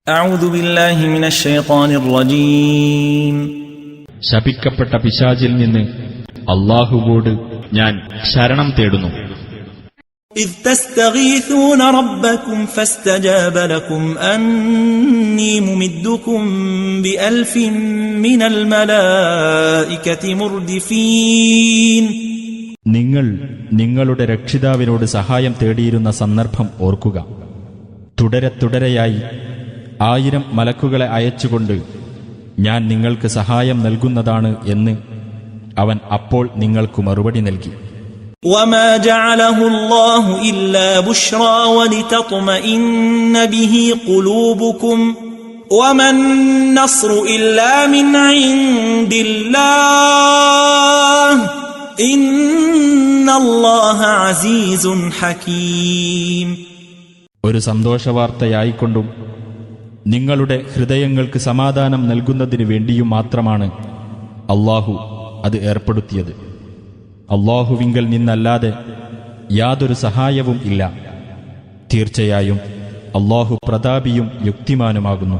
أعوذ بالله من الشيطان الرجيم ശപിക്കപ്പെട്ട പിശാചിൽ നിന്ന് അല്ലാഹുവോട് ഞാൻ ശരണം തേടുന്നു. إذ تستغيثون ربكم فاستجاب لكم أني ممدكم بألف من الملائكة مردفين. നിങ്ങൾ നിങ്ങളുടെ രക്ഷിതാവിനോട് സഹായം തേടിയിരുന്ന സന്ദർഭം ഓർക്കുക. തുടരെയായി 1000 മലക്കുകളെ അയച്ചുകൊണ്ട് ഞാൻ നിങ്ങൾക്ക് സഹായം നൽകുന്നതാണ് എന്ന് അവൻ അപ്പോൾ നിങ്ങൾക്ക് മറുപടി നൽകി. وما جعله الله إلا بشرى ولتطمئن به قلوبكم وما النصر إلا من عند الله إن الله عزيز حكيم. ഒരു സന്തോഷവാർത്തയായിക്കൊണ്ടും നിങ്ങളുടെ ഹൃദയങ്ങൾക്ക് സമാധാനം നൽകുന്നതിനു വേണ്ടിയും മാത്രമാണ് അല്ലാഹു അത് ഏർപ്പെടുത്തിയത്. അല്ലാഹുവിങ്കൽ നിന്നല്ലാതെ യാതൊരു സഹായവും ഇല്ല. തീർച്ചയായും അല്ലാഹു പ്രതാപിയും യുക്തിമാനുമാകുന്നു.